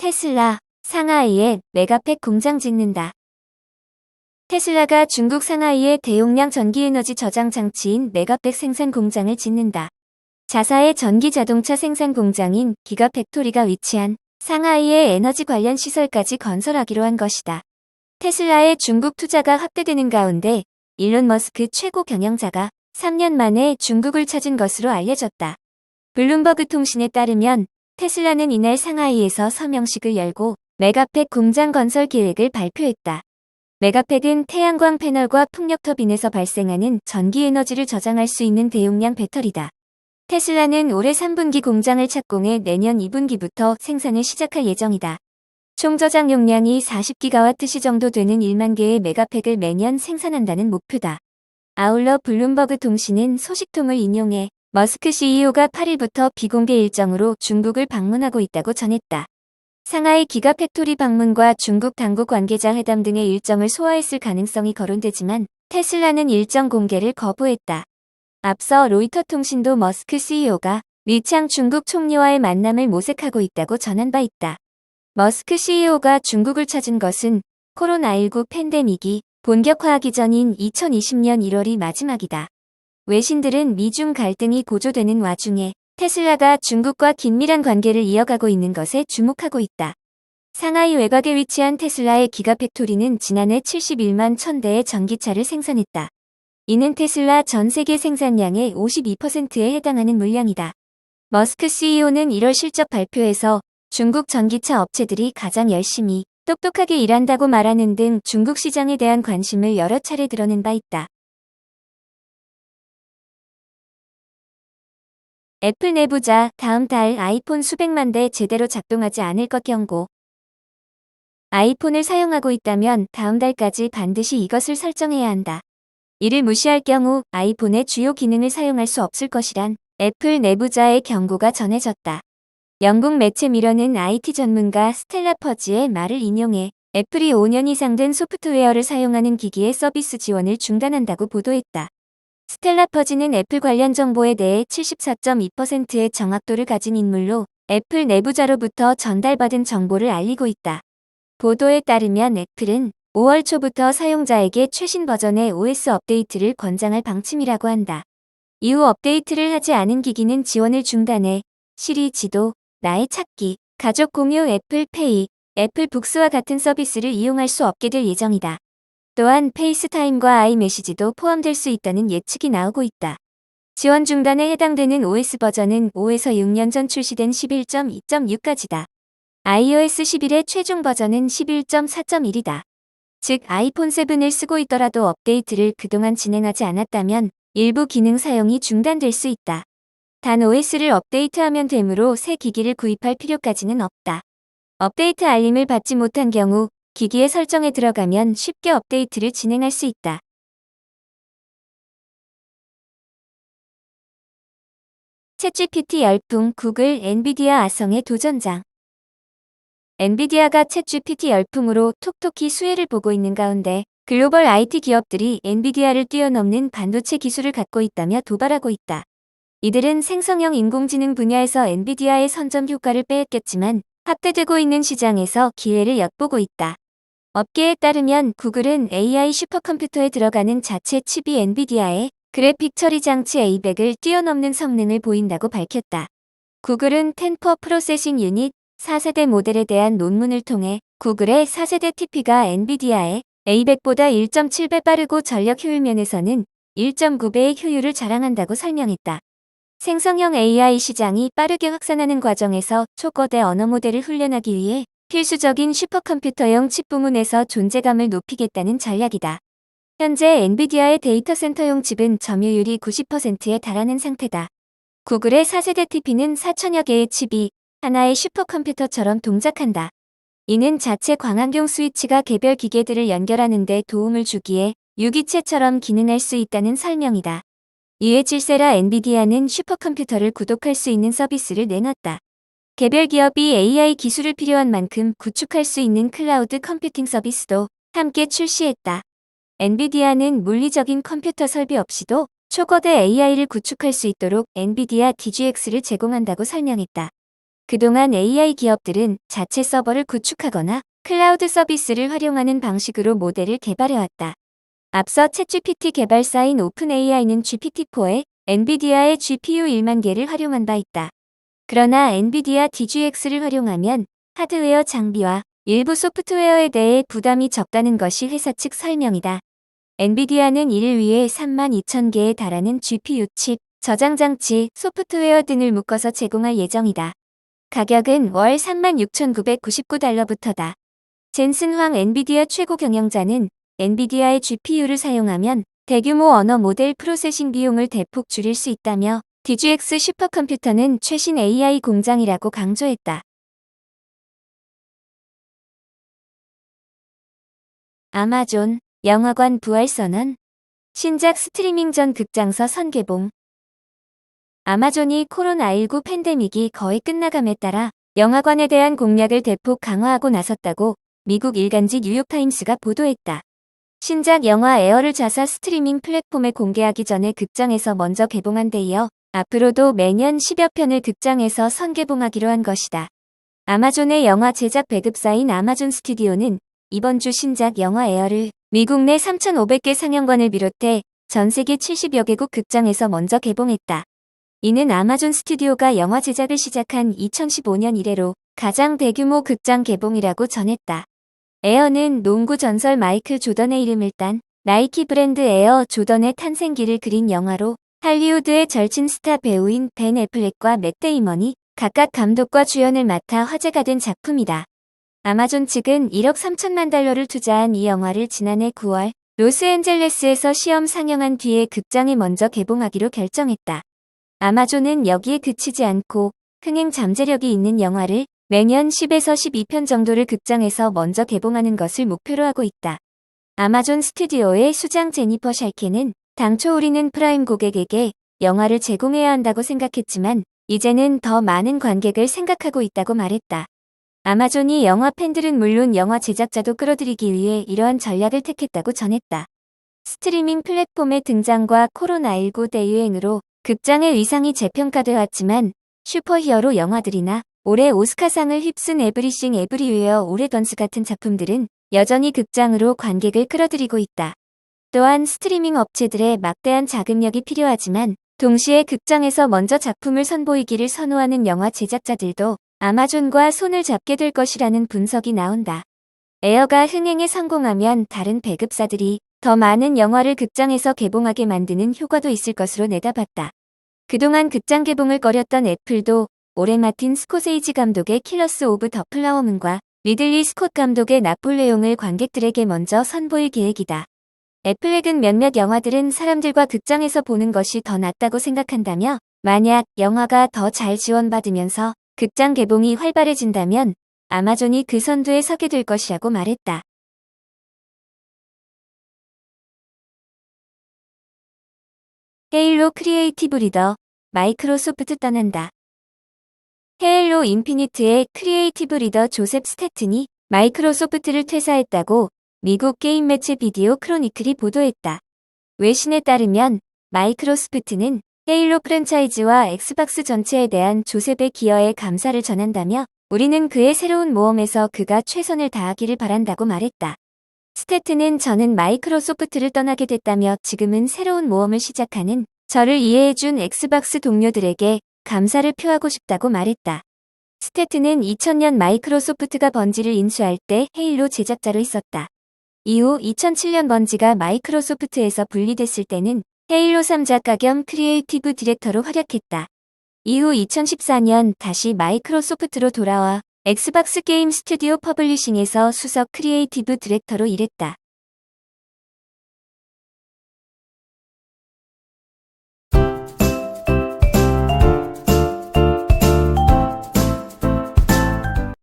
테슬라, 상하이에 메가팩 공장 짓는다. 테슬라가 중국 상하이에 대용량 전기에너지 저장 장치인 메가팩 생산 공장을 짓는다. 자사의 전기 자동차 생산 공장인 기가팩토리가 위치한 상하이에 에너지 관련 시설까지 건설하기로 한 것이다. 테슬라의 중국 투자가 확대되는 가운데 일론 머스크 최고 경영자가 3년 만에 중국을 찾은 것으로 알려졌다. 블룸버그 통신에 따르면 테슬라는 이날 상하이에서 서명식을 열고 메가팩 공장 건설 계획을 발표했다. 메가팩은 태양광 패널과 풍력 터빈에서 발생하는 전기 에너지를 저장할 수 있는 대용량 배터리다. 테슬라는 올해 3분기 공장을 착공해 내년 2분기부터 생산을 시작할 예정이다. 총 저장 용량이 40기가와트시 정도 되는 1만 개의 메가팩을 매년 생산한다는 목표다. 아울러 블룸버그 통신은 소식통을 인용해 머스크 CEO가 8일부터 비공개 일정으로 중국을 방문하고 있다고 전했다. 상하이 기가팩토리 방문과 중국 당국 관계자 회담 등의 일정을 소화했을 가능성이 거론되지만 테슬라는 일정 공개를 거부했다. 앞서 로이터 통신도 머스크 CEO가 리창 중국 총리와의 만남을 모색하고 있다고 전한 바 있다. 머스크 CEO가 중국을 찾은 것은 코로나19 팬데믹이 본격화하기 전인 2020년 1월이 마지막이다. 외신들은 미중 갈등이 고조되는 와중에 테슬라가 중국과 긴밀한 관계를 이어가고 있는 것에 주목하고 있다. 상하이 외곽에 위치한 테슬라의 기가팩토리는 지난해 71만 1000대의 전기차를 생산했다. 이는 테슬라 전 세계 생산량의 52%에 해당하는 물량이다. 머스크 CEO는 1월 실적 발표에서 중국 전기차 업체들이 가장 열심히 똑똑하게 일한다고 말하는 등 중국 시장에 대한 관심을 여러 차례 드러낸 바 있다. 애플 내부자 다음 달 아이폰 수백만 대 제대로 작동하지 않을 것 경고. 아이폰을 사용하고 있다면 다음 달까지 반드시 이것을 설정해야 한다. 이를 무시할 경우 아이폰의 주요 기능을 사용할 수 없을 것이란 애플 내부자의 경고가 전해졌다. 영국 매체 미러는 IT 전문가 스텔라 퍼지의 말을 인용해 애플이 5년 이상 된 소프트웨어를 사용하는 기기의 서비스 지원을 중단한다고 보도했다. 스텔라 퍼지는 애플 관련 정보에 대해 74.2%의 정확도를 가진 인물로 애플 내부자로부터 전달받은 정보를 알리고 있다. 보도에 따르면 애플은 5월 초부터 사용자에게 최신 버전의 OS 업데이트를 권장할 방침이라고 한다. 이후 업데이트를 하지 않은 기기는 지원을 중단해 시리 지도, 나의 찾기, 가족 공유 애플페이, 애플북스와 같은 서비스를 이용할 수 없게 될 예정이다. 또한 페이스타임과 아이메시지도 포함될 수 있다는 예측이 나오고 있다. 지원 중단에 해당되는 OS 버전은 5에서 6년 전 출시된 11.2.6까지다. iOS 11의 최종 버전은 11.4.1이다. 즉 아이폰 7을 쓰고 있더라도 업데이트를 그동안 진행하지 않았다면 일부 기능 사용이 중단될 수 있다. 단 OS를 업데이트하면 되므로 새 기기를 구입할 필요까지는 없다. 업데이트 알림을 받지 못한 경우 기기의 설정에 들어가면 쉽게 업데이트를 진행할 수 있다. 챗GPT 열풍 구글 엔비디아 아성의 도전장. 엔비디아가 챗GPT 열풍으로 톡톡히 수혜를 보고 있는 가운데 글로벌 IT 기업들이 엔비디아를 뛰어넘는 반도체 기술을 갖고 있다며 도발하고 있다. 이들은 생성형 인공지능 분야에서 엔비디아의 선점 효과를 빼앗겼지만 확대되고 있는 시장에서 기회를 엿보고 있다. 업계에 따르면 구글은 AI 슈퍼컴퓨터에 들어가는 자체 칩이 엔비디아의 그래픽 처리 장치 A100을 뛰어넘는 성능을 보인다고 밝혔다. 구글은 텐퍼 프로세싱 유닛 4세대 모델에 대한 논문을 통해 구글의 4세대 TP가 엔비디아의 A100보다 1.7배 빠르고 전력 효율 면에서는 1.9배의 효율을 자랑한다고 설명했다. 생성형 AI 시장이 빠르게 확산하는 과정에서 초거대 언어 모델을 훈련하기 위해 필수적인 슈퍼컴퓨터용 칩 부문에서 존재감을 높이겠다는 전략이다. 현재 엔비디아의 데이터 센터용 칩은 점유율이 90%에 달하는 상태다. 구글의 4세대 TP는 4천여 개의 칩이 하나의 슈퍼컴퓨터처럼 동작한다. 이는 자체 광학용 스위치가 개별 기계들을 연결하는 데 도움을 주기에 유기체처럼 기능할 수 있다는 설명이다. 이에 질세라 엔비디아는 슈퍼컴퓨터를 구독할 수 있는 서비스를 내놨다. 개별 기업이 AI 기술을 필요한 만큼 구축할 수 있는 클라우드 컴퓨팅 서비스도 함께 출시했다. 엔비디아는 물리적인 컴퓨터 설비 없이도 초거대 AI를 구축할 수 있도록 엔비디아 DGX를 제공한다고 설명했다. 그동안 AI 기업들은 자체 서버를 구축하거나 클라우드 서비스를 활용하는 방식으로 모델을 개발해왔다. 앞서 챗GPT 개발사인 오픈AI는 GPT-4에 엔비디아의 GPU 1만 개를 활용한 바 있다. 그러나 엔비디아 DGX를 활용하면 하드웨어 장비와 일부 소프트웨어에 대해 부담이 적다는 것이 회사 측 설명이다. 엔비디아는 이를 위해 32,000개에 달하는 GPU 칩, 저장 장치, 소프트웨어 등을 묶어서 제공할 예정이다. 가격은 월 36,999달러부터다. 젠슨 황 엔비디아 최고 경영자는 엔비디아의 GPU를 사용하면 대규모 언어 모델 프로세싱 비용을 대폭 줄일 수 있다며 DGX 슈퍼컴퓨터는 최신 AI 공장이라고 강조했다. 아마존, 영화관 부활 선언, 신작 스트리밍 전 극장서 선개봉. 아마존이 코로나19 팬데믹이 거의 끝나감에 따라 영화관에 대한 공략을 대폭 강화하고 나섰다고 미국 일간지 뉴욕타임스가 보도했다. 신작 영화 에어를 자사 스트리밍 플랫폼에 공개하기 전에 극장에서 먼저 개봉한 데 이어 앞으로도 매년 10여 편을 극장에서 선개봉하기로 한 것이다. 아마존의 영화 제작 배급사인 아마존 스튜디오는 이번 주 신작 영화 에어를 미국 내 3,500개 상영관을 비롯해 전 세계 70여 개국 극장에서 먼저 개봉했다. 이는 아마존 스튜디오가 영화 제작을 시작한 2015년 이래로 가장 대규모 극장 개봉이라고 전했다. 에어는 농구 전설 마이클 조던의 이름을 딴 나이키 브랜드 에어 조던의 탄생기를 그린 영화로 할리우드의 절친 스타 배우인 벤 애플렉과 맷 데이먼이 각각 감독과 주연을 맡아 화제가 된 작품이다. 아마존 측은 1억 3천만 달러를 투자한 이 영화를 지난해 9월 로스앤젤레스에서 시험 상영한 뒤에 극장에 먼저 개봉하기로 결정했다. 아마존은 여기에 그치지 않고 흥행 잠재력이 있는 영화를 매년 10에서 12편 정도를 극장에서 먼저 개봉하는 것을 목표로 하고 있다. 아마존 스튜디오의 수장 제니퍼 샬케는 당초 우리는 프라임 고객에게 영화를 제공해야 한다고 생각했지만 이제는 더 많은 관객을 생각하고 있다고 말했다. 아마존이 영화 팬들은 물론 영화 제작자도 끌어들이기 위해 이러한 전략을 택했다고 전했다. 스트리밍 플랫폼의 등장과 코로나19 대유행으로 극장의 위상이 재평가돼 왔지만 슈퍼히어로 영화들이나 올해 오스카상을 휩쓴 에브리싱 에브리웨어 올해던스 같은 작품들은 여전히 극장으로 관객을 끌어들이고 있다. 또한 스트리밍 업체들의 막대한 자금력이 필요하지만 동시에 극장에서 먼저 작품을 선보이기를 선호하는 영화 제작자들도 아마존과 손을 잡게 될 것이라는 분석이 나온다. 에어가 흥행에 성공하면 다른 배급사들이 더 많은 영화를 극장에서 개봉하게 만드는 효과도 있을 것으로 내다봤다. 그동안 극장 개봉을 꺼렸던 애플도 올해 마틴 스코세이지 감독의 킬러스 오브 더 플라워문과 리들리 스콧 감독의 나폴레옹을 관객들에게 먼저 선보일 계획이다. 애플렉은 몇몇 영화들은 사람들과 극장에서 보는 것이 더 낫다고 생각한다며 만약 영화가 더 잘 지원받으면서 극장 개봉이 활발해진다면 아마존이 그 선두에 서게 될 것이라고 말했다. 헤일로 크리에이티브 리더, 마이크로소프트 떠난다. 헤일로 인피니트의 크리에이티브 리더 조셉 스태튼이 마이크로소프트를 퇴사했다고 미국 게임 매체 비디오 크로니클이 보도했다. 외신에 따르면 마이크로소프트는 헤일로 프랜차이즈와 엑스박스 전체에 대한 조셉의 기여에 감사를 전한다며 우리는 그의 새로운 모험에서 그가 최선을 다하기를 바란다고 말했다. 스태튼은 저는 마이크로소프트를 떠나게 됐다며 지금은 새로운 모험을 시작하는 저를 이해해준 엑스박스 동료들에게 감사를 표하고 싶다고 말했다. 스태튼은 2000년 마이크로소프트가 번지를 인수할 때 헤일로 제작자로 있었다. 이후 2007년 번지가 마이크로소프트에서 분리됐을 때는 헤일로 3 작가 겸 크리에이티브 디렉터로 활약했다. 이후 2014년 다시 마이크로소프트로 돌아와 엑스박스 게임 스튜디오 퍼블리싱에서 수석 크리에이티브 디렉터로 일했다.